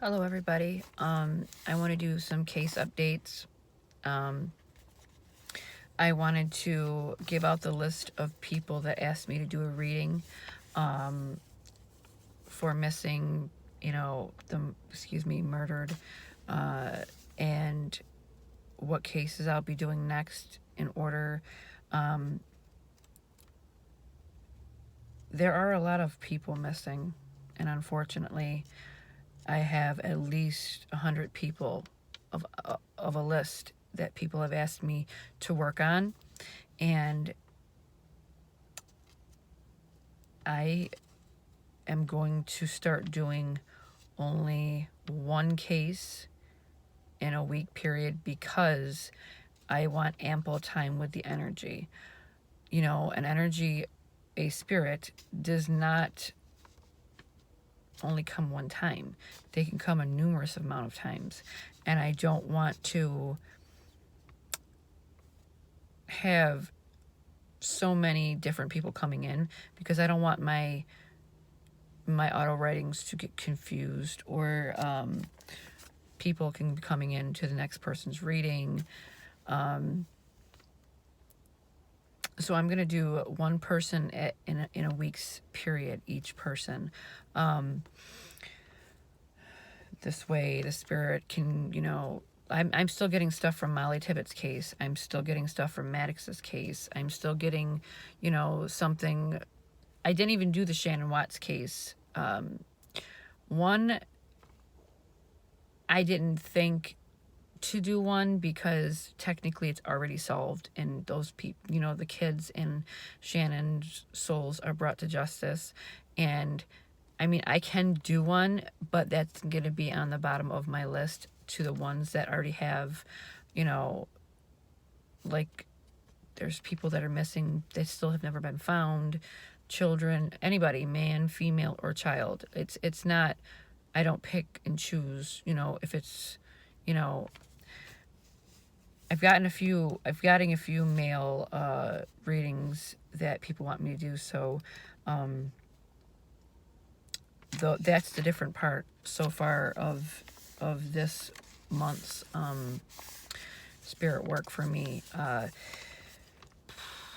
Hello, everybody. I want to do some case updates. Um, I wanted to give out the list of people that asked me to do a reading um, for missing, murdered, uh, and what cases I'll be doing next in order. Um, there are a lot of people missing, and unfortunately, I have at least 100 people of a list that people have asked me to work on, and I am going to start doing only one case in a week period because I want ample time with the energy. An energy, a spirit, does not only come one time. They can come a numerous amount of times. And I don't want to have so many different people coming in because I don't want my auto writings to get confused, or people can be coming in to the next person's reading. So I'm going to do one person in a week's period, each person. This way the spirit can, I'm still getting stuff from Molly Tippett's case. I'm still getting stuff from Maddox's case. I'm still getting, something. I didn't even do the Shannon Watts case. One, I didn't think to do one because technically it's already solved, and those people, the kids in Shannon's souls are brought to justice. And I mean, I can do one, but that's going to be on the bottom of my list to the ones that already have, like, there's people that are missing that still have never been found, children, anybody, man, female, or child. It's not, I don't pick and choose, if it's, I've gotten a few male readings that people want me to do, so that's the different part so far of this month's spirit work for me. I'm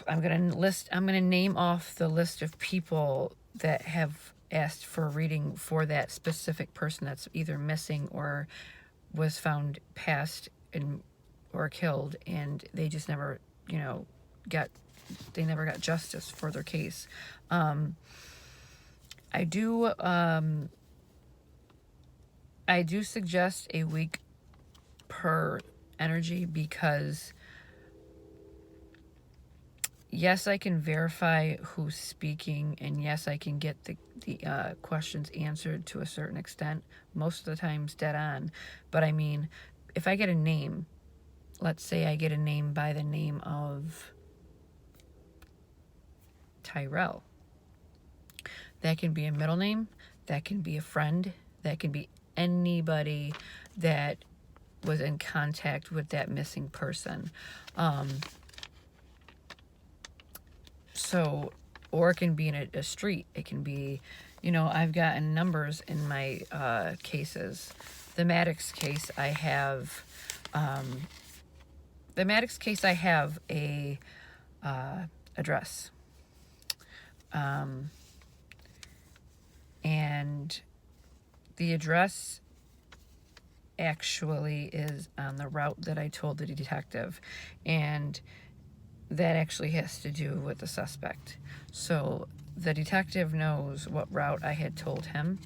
gonna name off the list of people that have asked for a reading for that specific person that's either missing or was found passed or killed, and they just never, they never got justice for their case. I do suggest a week per energy because yes, I can verify who's speaking, and yes, I can get the questions answered to a certain extent, most of the times dead on. But I mean, if I get a name, let's say I get a name by the name of Tyrell. That can be a middle name, that can be a friend, that can be anybody that was in contact with that missing person. So, or it can be in a street. It can be, I've gotten numbers in my cases. The Maddox case, I have a address. And the address actually is on the route that I told the detective, and that actually has to do with the suspect. So the detective knows what route I had told him.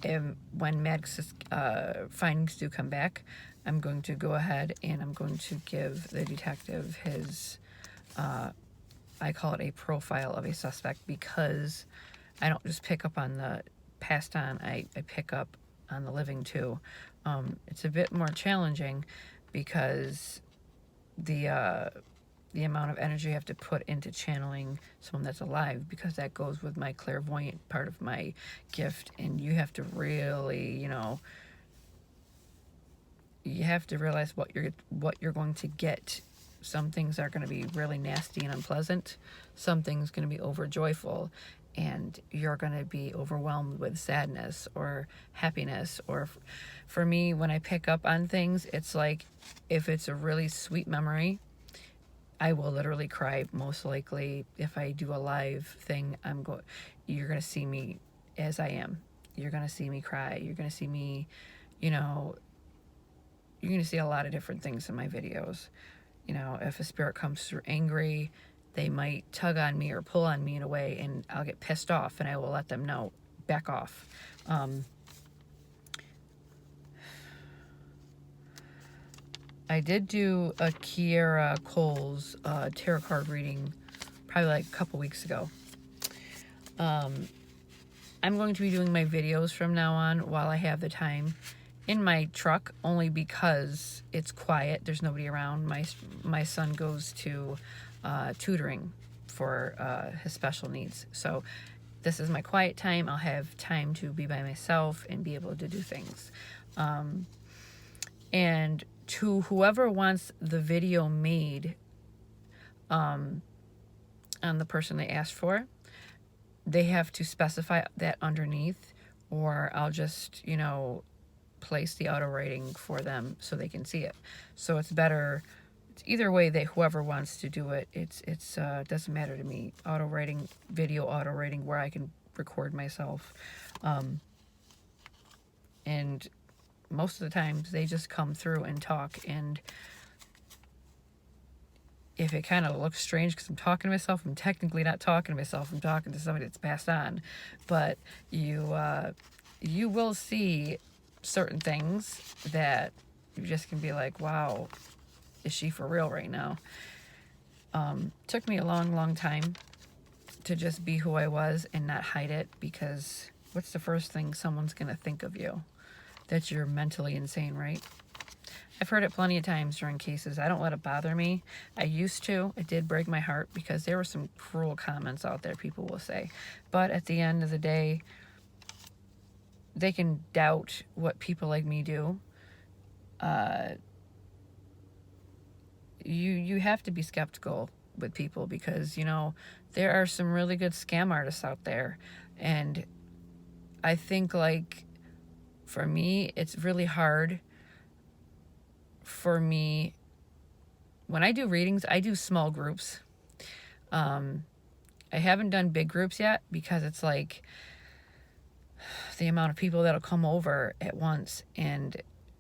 And when Maddox's findings do come back, I'm going to go ahead and I'm going to give the detective his, I call it a profile of a suspect, because I don't just pick up on the passed on, I pick up on the living too. It's a bit more challenging because the amount of energy I have to put into channeling someone that's alive, because that goes with my clairvoyant part of my gift, and you have to really, you have to realize what you're going to get. Some things are going to be really nasty and unpleasant. Some things going to be overjoyful, and you're going to be overwhelmed with sadness or happiness. Or for me, when I pick up on things, it's like if it's a really sweet memory, I will literally cry. Most likely, if I do a live thing, you're going to see me as I am. You're going to see me cry. You're going to see me, you know, you're going to see a lot of different things in my videos. You know, if a spirit comes through angry, they might tug on me or pull on me in a way, and I'll get pissed off, and I will let them know, back off. I did do a Kiera Cole's tarot card reading probably like a couple weeks ago. I'm going to be doing my videos from now on while I have the time in my truck, only because it's quiet. There's nobody around. My son goes to tutoring for his special needs. So this is my quiet time. I'll have time to be by myself and be able to do things. And to whoever wants the video made on the person they asked for, they have to specify that underneath, or I'll just, you know, place the auto rating for them so they can see it. So it's better. It's either way, whoever wants to do it, it's doesn't matter to me. Auto rating, video auto rating, where I can record myself, and most of the times they just come through and talk. And if it kind of looks strange because I'm talking to myself, I'm technically not talking to myself. I'm talking to somebody that's passed on. But you will see certain things that you just can be like, wow, is she for real right now? Took me a long time to just be who I was and not hide it, because what's the first thing someone's going to think of you? That you're mentally insane, right? I've heard it plenty of times during cases. I don't let it bother me. I used to. It did break my heart because there were some cruel comments out there, people will say. But at the end of the day, they can doubt what people like me do. You have to be skeptical with people, because, you know, there are some really good scam artists out there. And I think, like, for me, it's really hard for me. When I do readings, I do small groups. I haven't done big groups yet, because it's like the amount of people that'll come over at once, and,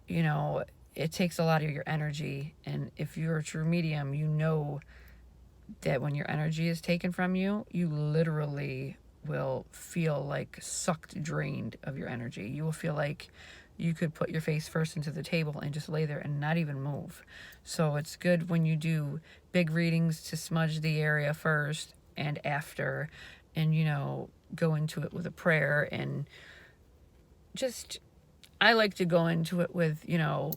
you know, it takes a lot of your energy. And if you're a true medium, you know that when your energy is taken from you, you literally will feel like sucked, drained of your energy. You will feel like you could put your face first into the table and just lay there and not even move. So it's good when you do big readings to smudge the area first and after, and, you know, go into it with a prayer. And just, I like to go into it with, you know,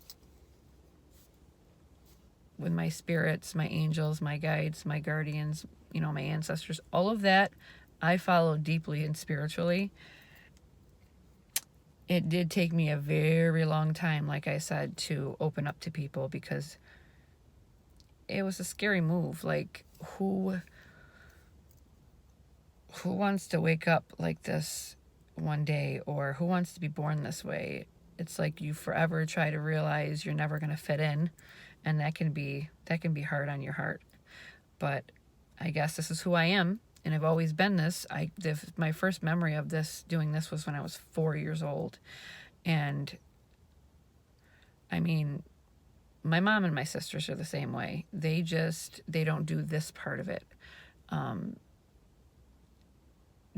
with my spirits, my angels, my guides, my guardians, you know, my ancestors, all of that I follow deeply and spiritually. It did take me a very long time, like I said, to open up to people, because it was a scary move. Like, who wants to wake up like this one day, or who wants to be born this way? It's like you forever try to realize you're never going to fit in, and that can be hard on your heart. But I guess this is who I am, and I've always been this. My first memory of doing this was when I was 4 years old. And I mean, my mom and my sisters are the same way. They don't do this part of it.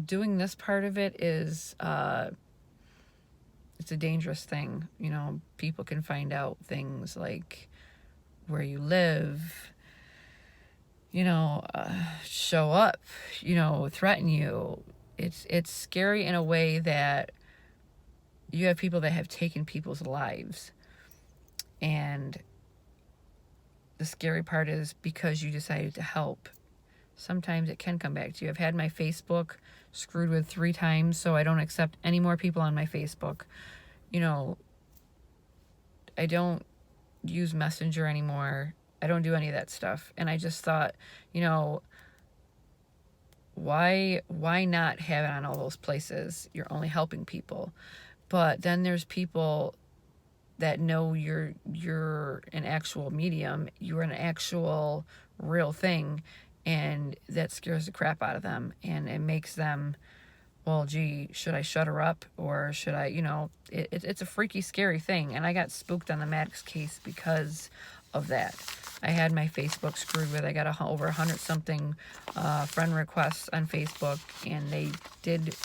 Doing this part of it is, it's a dangerous thing. You know, people can find out things like where you live, you know, show up, you know, threaten you. It's scary in a way that you have people that have taken people's lives. And the scary part is, because you decided to help, sometimes it can come back to you. I've had my Facebook screwed with 3 times, so I don't accept any more people on my Facebook. You know, I don't use Messenger anymore. I don't do any of that stuff. And I just thought, you know, why not have it on all those places? You're only helping people. But then there's people that know you're an actual medium, you're an actual real thing, and that scares the crap out of them, and it makes them, well, gee, should I shut her up, or should I, it's a freaky, scary thing. And I got spooked on the Maddox case because of that. I had my Facebook screwed with. I got over 100 something friend requests on Facebook, and they did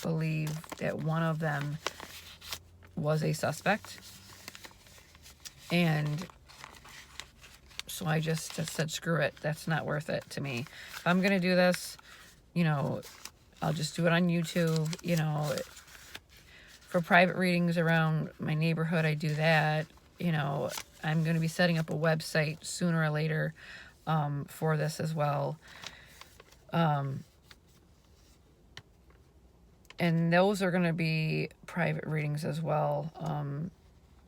believe that one of them was a suspect. And so I just said, screw it. That's not worth it to me. If I'm going to do this, I'll just do it on YouTube. For private readings around my neighborhood, I do that. I'm going to be setting up a website sooner or later for this as well. And those are going to be private readings as well,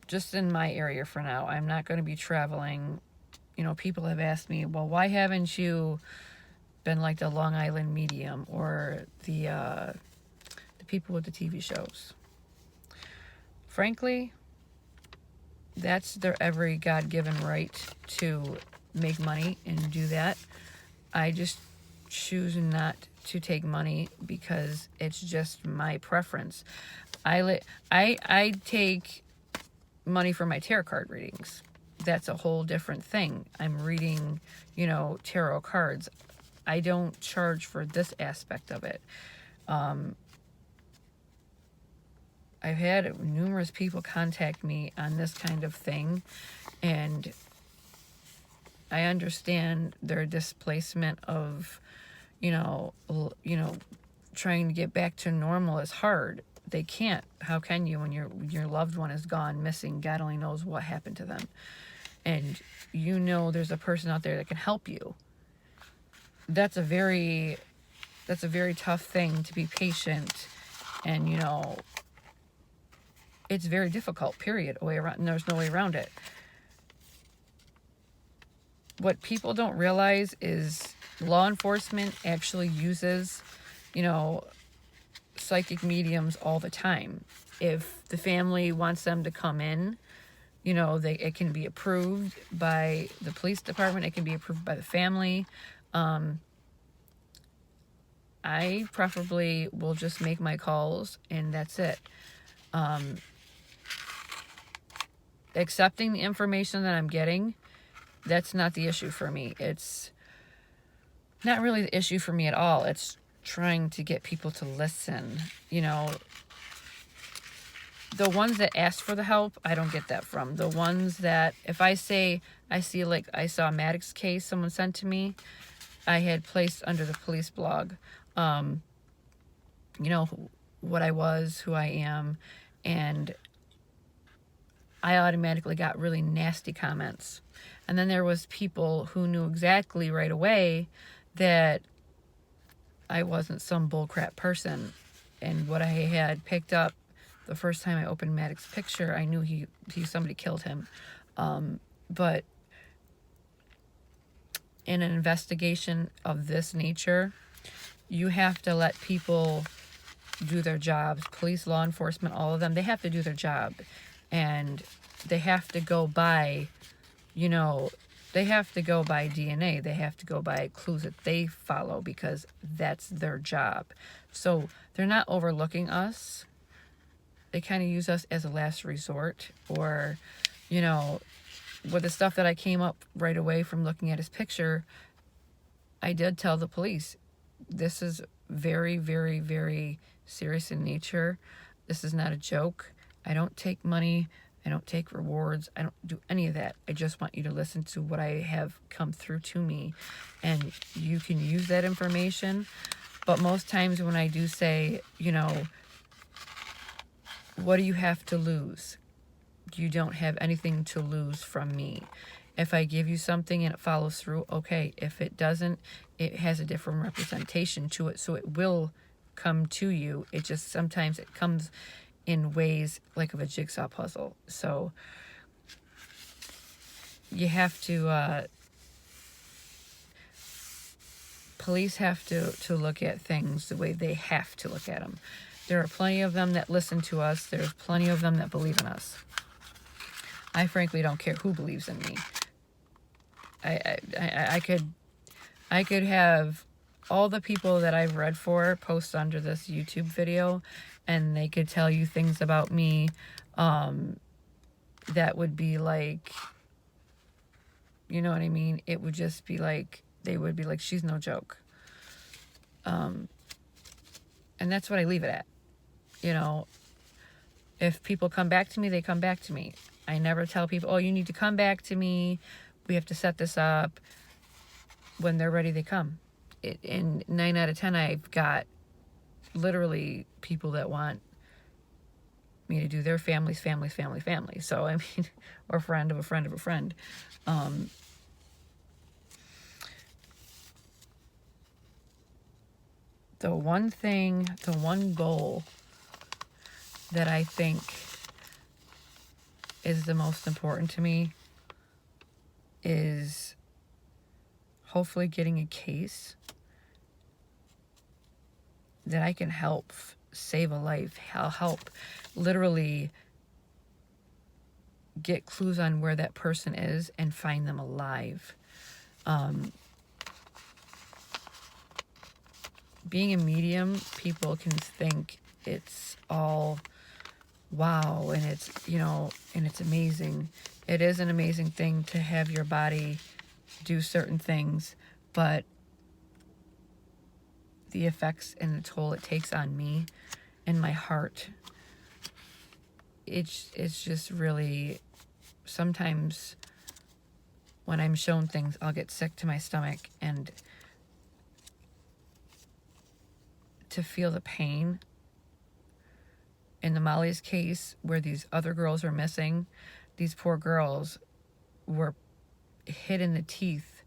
just in my area for now. I'm not going to be traveling. People have asked me, well, why haven't you been like the Long Island medium or the people with the TV shows? Frankly, that's their every God-given right to make money and do that. I just choose not to take money because it's just my preference. I take money for my tarot card readings. That's a whole different thing. I'm reading, tarot cards. I don't charge for this aspect of it. I've had numerous people contact me on this kind of thing, and I understand their displacement of, trying to get back to normal is hard. They can't. How can you when your loved one is gone, missing? God only knows what happened to them. And there's a person out there that can help you. That's a very tough thing, to be patient, and it's very difficult, period, way around, and there's no way around it. What people don't realize is law enforcement actually uses, psychic mediums all the time. If the family wants them to come in, it can be approved by the police department. It can be approved by the family. I preferably will just make my calls, and that's it. Accepting the information that I'm getting, that's not the issue for me. It's not really the issue for me at all. It's trying to get people to listen. The ones that ask for the help, I don't get that from. The ones that, if I say, I saw a Maddox case someone sent to me, I had placed under the police blog, what I was, who I am, and I automatically got really nasty comments. And then there was people who knew exactly right away that I wasn't some bullcrap person. And what I had picked up the first time I opened Maddox's picture, I knew somebody killed him. But in an investigation of this nature, you have to let people do their jobs. Police, law enforcement, all of them, they have to do their job. And they have to go by, they have to go by DNA. They have to go by clues that they follow because that's their job. So they're not overlooking us. They kind of use us as a last resort, or, with the stuff that I came up right away from looking at his picture, I did tell the police, this is very, very, very serious in nature. This is not a joke. I don't take money. I don't take rewards. I don't do any of that. I just want you to listen to what I have come through to me, and you can use that information. But most times when I do say, what do you have to lose? You don't have anything to lose from me. If I give you something and it follows through, okay. If it doesn't, it has a different representation to it, so it will come to you. It just, sometimes it comes in ways like of a jigsaw puzzle. So you have to police have to look at things the way they have to look at them. There are plenty of them that listen to us. There's plenty of them that believe in us. I frankly don't care who believes in me. I could have all the people that I've read for post under this YouTube video, and they could tell you things about me that would be like, you know what I mean? It would just be like, they would be like, she's no joke. And that's what I leave it at. You know, if people come back to me, they come back to me. I never tell people, oh, you need to come back to me. We have to set this up. When they're ready, they come. In 9 out of 10, I've got literally people that want me to do their family. So, I mean, or friend of a friend of a friend. The one goal that I think is the most important to me is hopefully getting a case that I can help save a life. I'll help literally get clues on where that person is and find them alive. Being a medium, people can think it's all wow, and it's, you know, and it's amazing. It is an amazing thing to have your body do certain things, but the effects and the toll it takes on me and my heart, it's just really, sometimes when I'm shown things, I'll get sick to my stomach, and to feel the pain. In the Molly's case, where these other girls were missing, these poor girls were hit in the teeth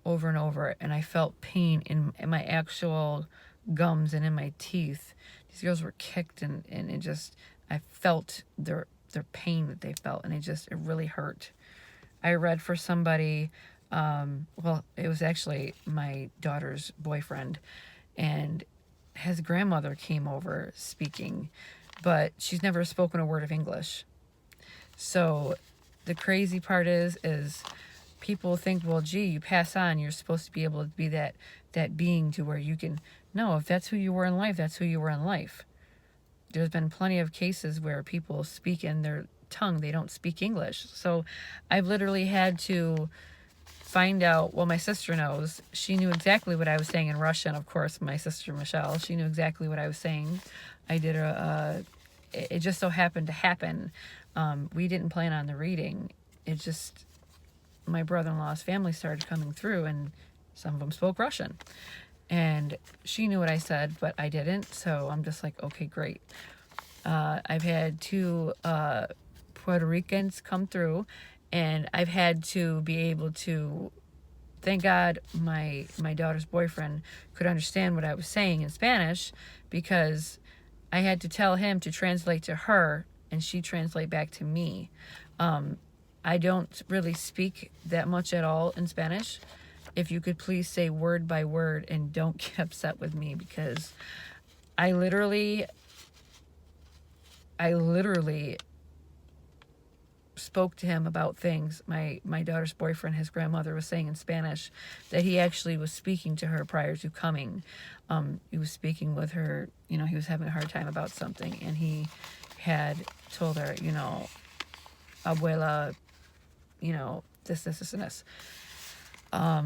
over and over, and I felt pain in my actual gums and in my teeth. These girls were kicked, and it just, I felt their pain that they felt, and it really hurt. I read for somebody, well, it was actually my daughter's boyfriend, and his grandmother came over speaking, but she's never spoken a word of English. So the crazy part is people think, well, gee, you pass on, you're supposed to be able to be that being to where you can, no, if that's who you were in life, that's who you were in life. There's been plenty of cases where people speak in their tongue, they don't speak English. So I've literally had to find out, well, my sister knows. She knew exactly what I was saying in Russian, of course, my sister Michelle. She knew exactly what I was saying. I did it just so happened to happen. We didn't plan on the reading. It just, my brother-in-law's family started coming through, and some of them spoke Russian. And she knew what I said, but I didn't. So I'm just like, okay, great. I've had 2 Puerto Ricans come through, and I've had to be able to, thank God my daughter's boyfriend could understand what I was saying in Spanish, because I had to tell him to translate to her, and she translate back to me. I don't really speak that much at all in Spanish. If you could please say word by word and don't get upset with me, because I literally spoke to him about things my daughter's boyfriend, his grandmother, was saying in Spanish, that he actually was speaking to her prior to coming. He was speaking with her, you know, he was having a hard time about something, and he had told her, you know, abuela, you know, this, and this. I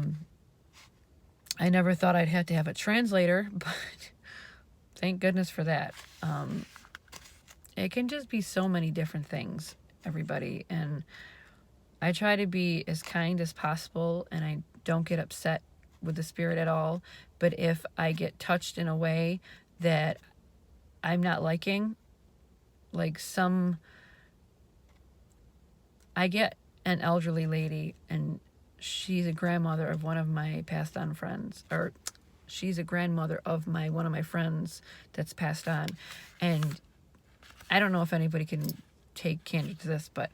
never thought I'd have to have a translator, but thank goodness for that. It can just be so many different things, everybody, and I try to be as kind as possible, and I don't get upset with the spirit at all. But if I get touched in a way that I'm not liking, like I get an elderly lady, and she's a grandmother of one of my passed on friends, or she's a grandmother of one of my friends that's passed on. And I don't know if anybody can take candid to this, but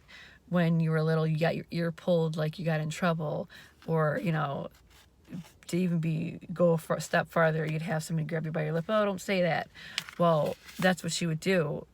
when you were little, you got your ear pulled like you got in trouble, or, you know, to even go for a step farther, you'd have somebody grab you by your lip. Oh, don't say that. Well, that's what she would do.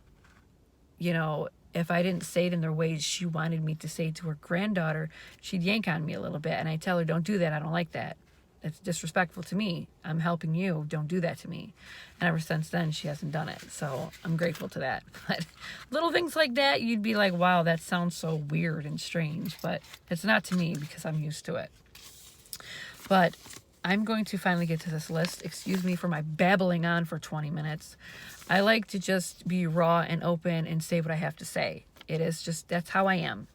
You know, if I didn't say it in the ways she wanted me to say to her granddaughter, she'd yank on me a little bit. And I tell her, don't do that. I don't like that. It's disrespectful to me. I'm helping you. Don't do that to me. And ever since then, she hasn't done it. So I'm grateful to that. But little things like that, you'd be like, wow, that sounds so weird and strange. But it's not to me because I'm used to it. But I'm going to finally get to this list. Excuse me for my babbling on for 20 minutes. I like to just be raw and open and say what I have to say. It is just, that's how I am.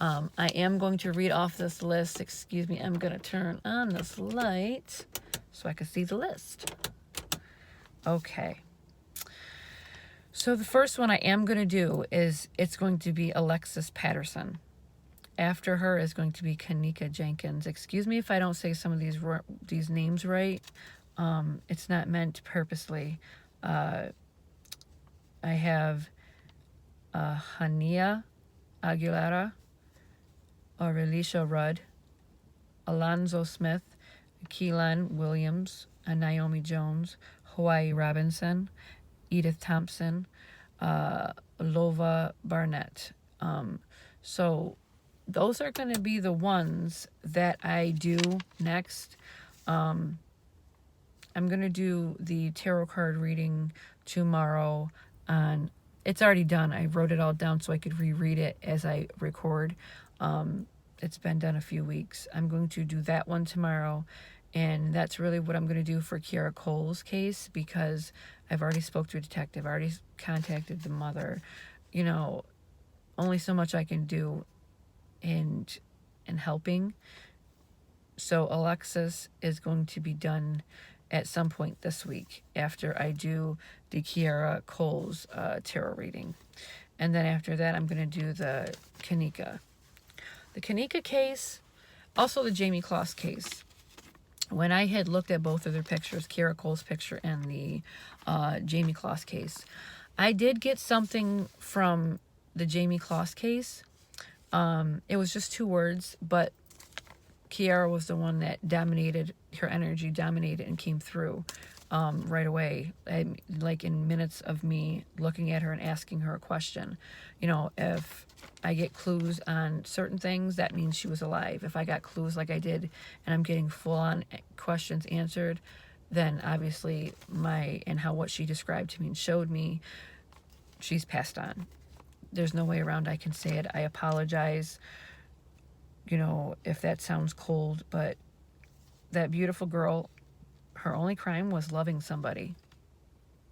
I am going to read off this list. Excuse me, I'm going to turn on this light so I can see the list. Okay. So the first one I am going to do is, it's going to be Alexis Patterson. After her is going to be Kanika Jenkins. Excuse me if I don't say some of these names right. It's not meant purposely. I have Hania Aguilera, Aurelisha Rudd, Alonzo Smith, Keelan Williams, Naomi Jones, Hawaii Robinson, Edith Thompson, Lova Barnett. So those are going to be the ones that I do next. I'm going to do the tarot card reading tomorrow on, it's already done. I wrote it all down so I could reread it as I record. It's been done a few weeks. I'm going to do that one tomorrow. And that's really what I'm going to do for Kiara Cole's case, because I've already spoke to a detective. I already contacted the mother. You know, only so much I can do in helping. So Alexis is going to be done at some point this week after I do the Kiara Cole's tarot reading. And then after that, I'm going to do the Kanika. The Kanika case, also the Jamie Claus case. When I had looked at both of their pictures, Kiara Cole's picture and the Jamie Claus case, I did get something from the Jamie Claus case. It was just 2 words, but Kiara was the one that dominated, her energy dominated and came through right away. Like in minutes of me looking at her and asking her a question. You know, if I get clues on certain things, that means she was alive. If I got clues like I did and I'm getting full-on questions answered, then obviously what she described to me and showed me, she's passed on. There's no way around I can say it. I apologize, you know, if that sounds cold, but that beautiful girl, her only crime was loving somebody,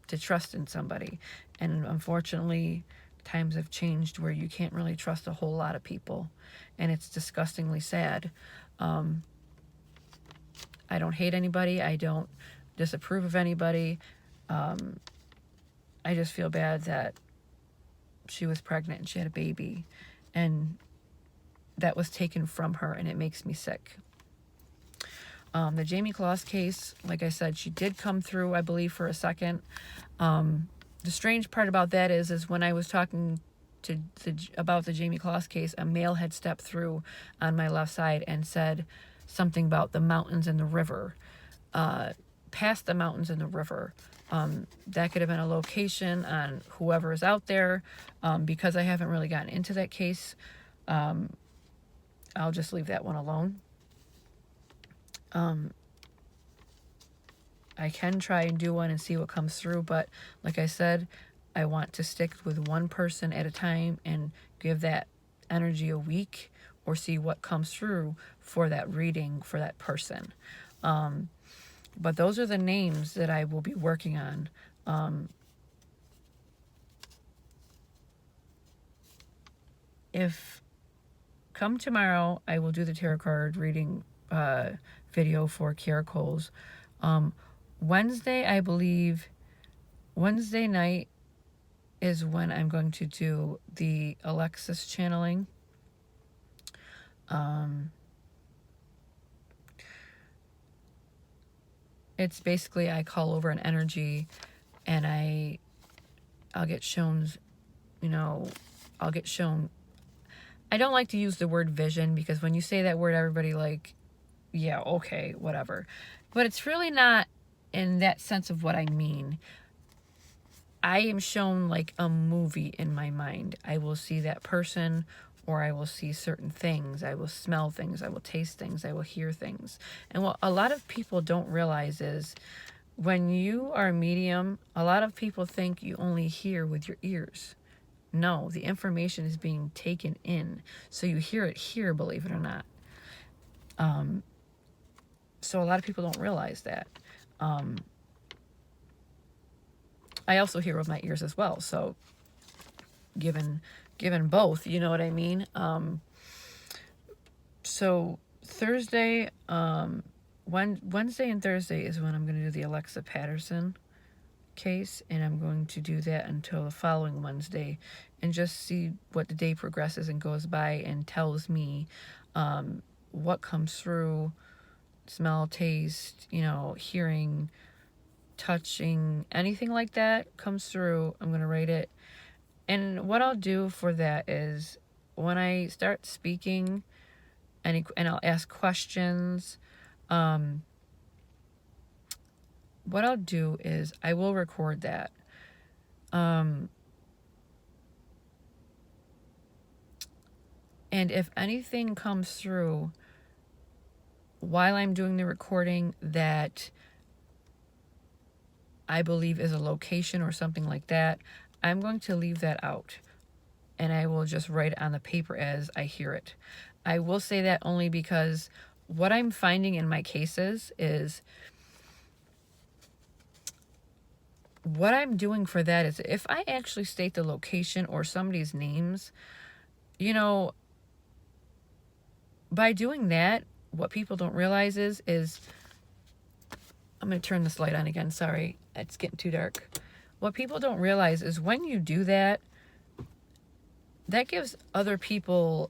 to trust in somebody. And unfortunately, times have changed where you can't really trust a whole lot of people. And it's disgustingly sad. I don't hate anybody. I don't disapprove of anybody. I just feel bad that she was pregnant and she had a baby. And that was taken from her, and it makes me sick. The Jamie Claus case, like I said, she did come through, I believe, for a second. The strange part about that is when I was talking about the Jamie Claus case, a male had stepped through on my left side and said something about the mountains and the river. Past the mountains and the river. That could have been a location on whoever is out there. Because I haven't really gotten into that case, I'll just leave that one alone. I can try and do one and see what comes through, but like I said, I want to stick with one person at a time and give that energy a week, or see what comes through for that reading for that person. But those are the names that I will be working on. If come tomorrow, I will do the tarot card reading video for Kiara Cole's. Wednesday, I believe, Wednesday night is when I'm going to do the Alexis channeling. It's basically I call over an energy, and I'll get shown, I'll get shown. I don't like to use the word vision, because when you say that word, everybody yeah, okay, whatever. But it's really not in that sense of what I mean. I am shown like a movie in my mind. I will see that person, or I will see certain things. I will smell things. I will taste things. I will hear things. And what a lot of people don't realize is when you are a medium, a lot of people think you only hear with your ears. No, the information is being taken in. So you hear it here, believe it or not. So a lot of people don't realize that. I also hear with my ears as well. So given both, you know what I mean? So Thursday, Wednesday and Thursday is when I'm going to do the Alexa Patterson case, and I'm going to do that until the following Wednesday and just see what the day progresses and goes by and tells me what comes through, smell, taste, hearing, touching, anything like that comes through. I'm going to rate it. And what I'll do for that is when I start speaking and I'll ask questions, what I'll do is I will record that. And if anything comes through while I'm doing the recording that I believe is a location or something like that, I'm going to leave that out. And I will just write it on the paper as I hear it. I will say that only because what I'm finding in my cases is what I'm doing for that is if I actually state the location or somebody's names, by doing that, what people don't realize is I'm going to turn this light on again. Sorry, it's getting too dark. What people don't realize is when you do that, that gives other people,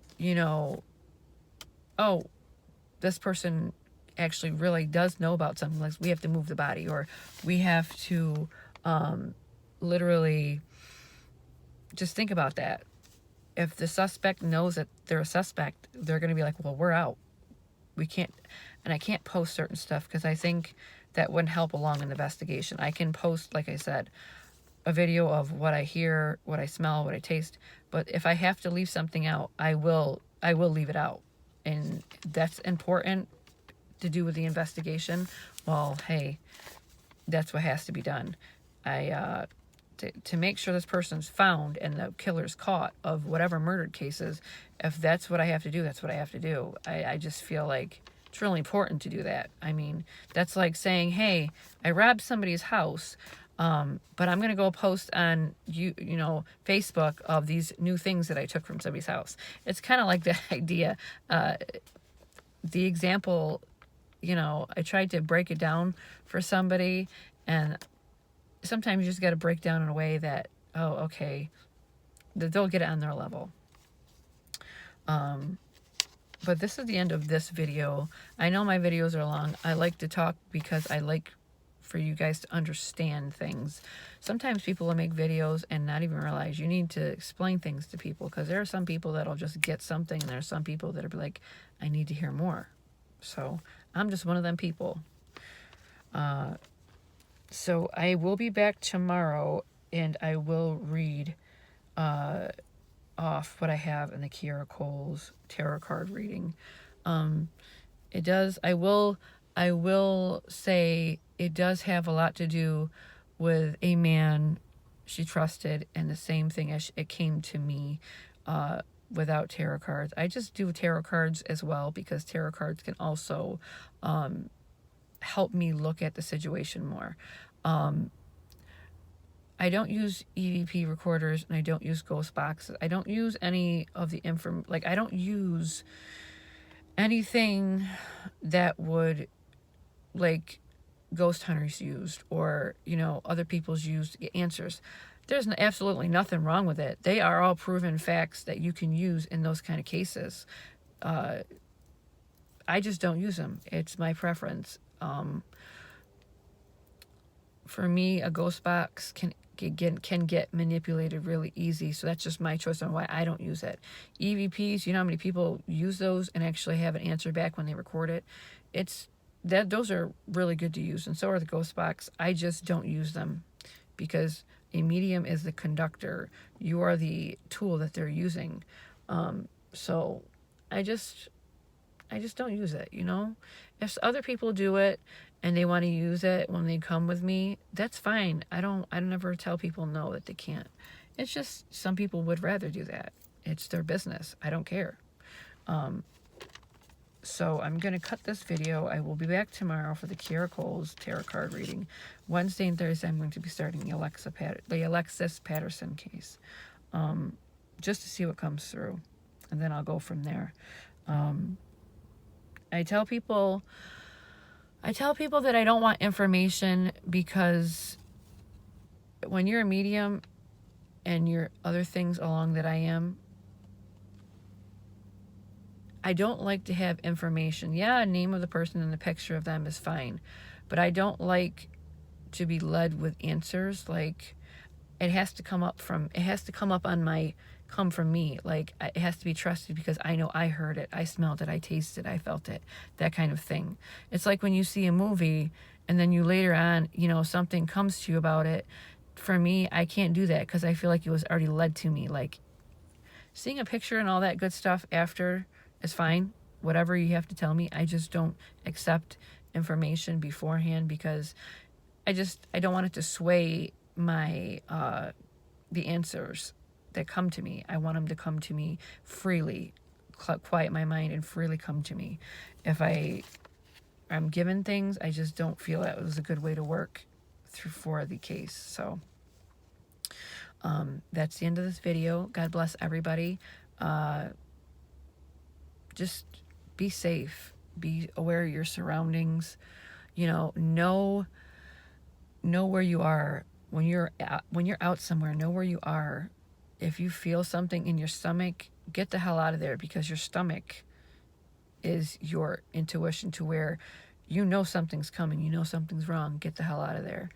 oh, this person actually really does know about something. Like we have to move the body, or we have to literally just think about that. If the suspect knows that they're a suspect, they're going to be like, well, we're out. We can't, and I can't post certain stuff because I think that wouldn't help along an investigation. I can post, like I said, a video of what I hear, what I smell, what I taste. But if I have to leave something out, I will leave it out. And that's important to do with the investigation. Well, hey, that's what has to be done. To make sure this person's found and the killer's caught of whatever murdered cases, if that's what I have to do, that's what I have to do. I just feel like it's really important to do that. I mean, that's like saying, hey, I robbed somebody's house, but I'm going to go post on Facebook of these new things that I took from somebody's house. It's kind of like that idea. The example, I tried to break it down for somebody, and sometimes you just got to break down in a way that, oh, okay, that they'll get it on their level. But this is the end of this video. I know my videos are long. I like to talk because I like for you guys to understand things. Sometimes people will make videos and not even realize you need to explain things to people, because there are some people that'll just get something, and there are some people that'll be like, I need to hear more. So I'm just one of them people. So I will be back tomorrow, and I will read off what I have in the Kiara Coles tarot card reading. It does. I will say it does have a lot to do with a man she trusted, and the same thing as it came to me without tarot cards. I just do tarot cards as well because tarot cards can also help me look at the situation more. I don't use EVP recorders, and I don't use ghost boxes. I don't use any of the I don't use anything that would, like, ghost hunters used, or other people's used answers. There's absolutely nothing wrong with it. They are all proven facts that you can use in those kind of cases. I just don't use them. It's my preference. For me, a ghost box can get manipulated really easy, so that's just my choice on why I don't use it. EVPs, you know how many people use those and actually have an answer back when they record it? those are really good to use, and so are the ghost box. I just don't use them because a medium is the conductor. You are the tool that they're using. So I just don't use it, you know? If other people do it and they want to use it when they come with me, that's fine. I never tell people no that they can't. It's just some people would rather do that. It's their business. I don't care. So I'm going to cut this video. I will be back tomorrow for the Kiara Coles tarot card reading. Wednesday and Thursday I'm going to be starting the Alexis Patterson case. Just to see what comes through. And then I'll go from there. I tell people that I don't want information because when you're a medium and you're other things along that I am, I don't like to have information. Yeah, name of the person and the picture of them is fine, but I don't like to be led with answers. Like it has to come from me. Like it has to be trusted because I know I heard it, I smelled it, I tasted it, I felt it, that kind of thing. It's like when you see a movie and then you later on, something comes to you about it. For me, I can't do that because I feel like it was already led to me. Like seeing a picture and all that good stuff after is fine. Whatever you have to tell me, I just don't accept information beforehand because I don't want it to sway my the answers that come to me. I want them to come to me freely, quiet my mind and freely come to me. If I'm given things, I just don't feel that was a good way to work through for the case. So that's the end of this video. God bless everybody. Just be safe. Be aware of your surroundings. Know where you are when you're out somewhere. Know where you are. If you feel something in your stomach, get the hell out of there because your stomach is your intuition to where something's coming, something's wrong. Get the hell out of there.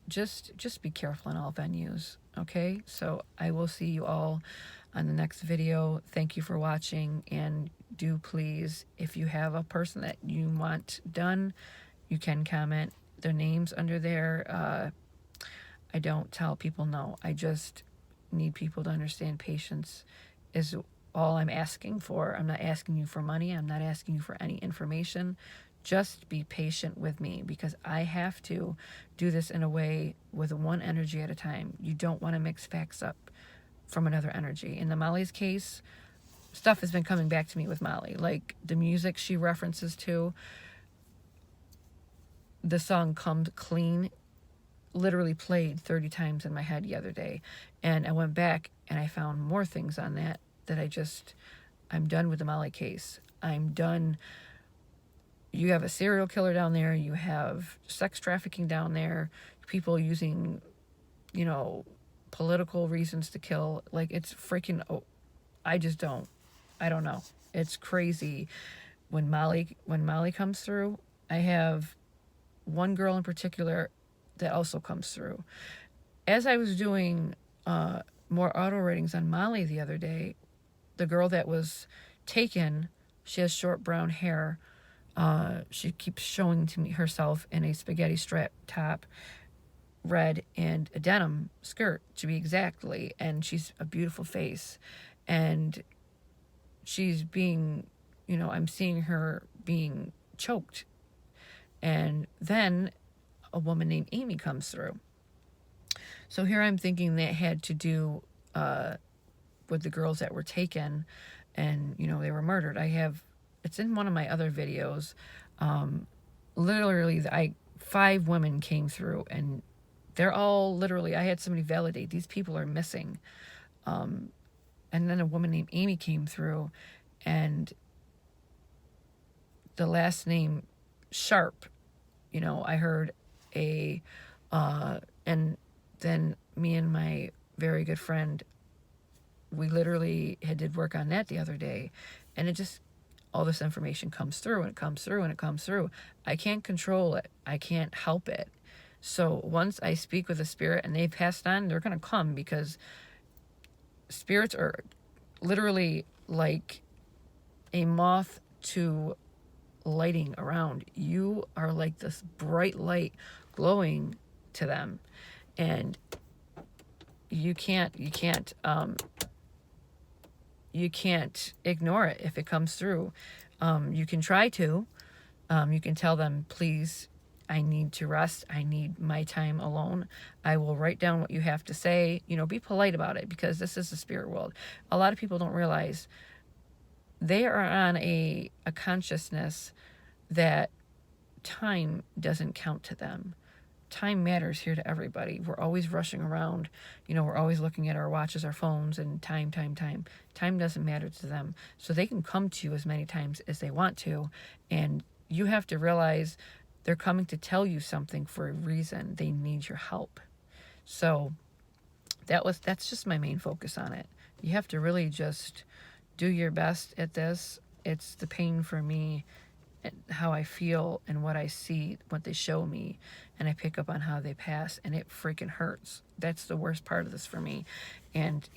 Just be careful in all venues. Okay, so I will see you all on the next video. Thank you for watching, and do please, if you have a person that you want done, you can comment their names under there. I don't tell people no. I just need people to understand patience is all I'm asking for. I'm not asking you for money. I'm not asking you for any information. Just be patient with me because I have to do this in a way with one energy at a time. You don't want to mix facts up from another energy. In the Molly's case, stuff has been coming back to me with Molly. Like the music she references to, the song Come Clean literally played 30 times in my head the other day. And I went back and I found more things on that I'm done with the Molly case. I'm done. You have a serial killer down there. You have sex trafficking down there. People using, political reasons to kill. Like it's freaking, I don't know. It's crazy. When Molly comes through, I have one girl in particular that also comes through. As I was doing more auto readings on Molly the other day, the girl that was taken, she has short brown hair. She keeps showing to me herself in a spaghetti strap top, red, and a denim skirt to be exactly, and she's a beautiful face, and she's being, I'm seeing her being choked. And then a woman named Amy comes through. So here I'm thinking that had to do with the girls that were taken and, they were murdered. It's in one of my other videos. Literally, 5 women came through and they're all literally, I had somebody validate, these people are missing. And then a woman named Amy came through and the last name Sharp, I heard and then me and my very good friend, we literally did work on that the other day, and it just, all this information comes through and it comes through and it comes through. I can't control it. I can't help it. So once I speak with a spirit and they've passed on, they're going to come because spirits are literally like a moth to lighting around. You are like this bright light glowing to them, and you can't ignore it if it comes through. You can try to. You can tell them, please, I need to rest. I need my time alone. I will write down what you have to say. Be polite about it, because this is the spirit world. A lot of people don't realize they are on a consciousness that time doesn't count to them. Time matters here to everybody. We're always rushing around. We're always looking at our watches, our phones, and time. Time doesn't matter to them. So they can come to you as many times as they want to. And you have to realize they're coming to tell you something for a reason. They need your help. So that's just my main focus on it. You have to really just do your best at this. It's the pain for me, and how I feel and what I see, what they show me, and I pick up on how they pass, and it freaking hurts. That's the worst part of this for me. And,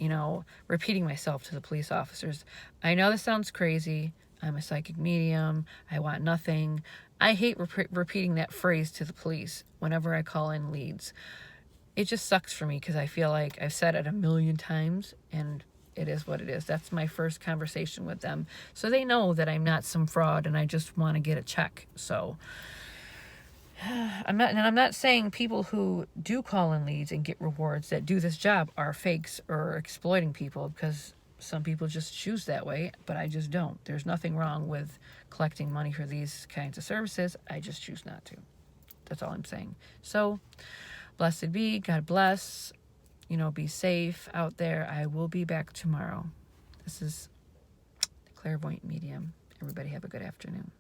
repeating myself to the police officers. I know this sounds crazy. I'm a psychic medium. I want nothing. I hate repeating that phrase to the police whenever I call in leads. It just sucks for me, because I feel like I've said it a million times, and it is what it is. That's my first conversation with them. So they know that I'm not some fraud and I just want to get a check. So I'm not saying people who do call in leads and get rewards that do this job are fakes or exploiting people, because some people just choose that way, but I just don't. There's nothing wrong with collecting money for these kinds of services. I just choose not to. That's all I'm saying. So, blessed be. God bless. Be safe out there. I will be back tomorrow. This is the Clairvoyant Medium. Everybody have a good afternoon.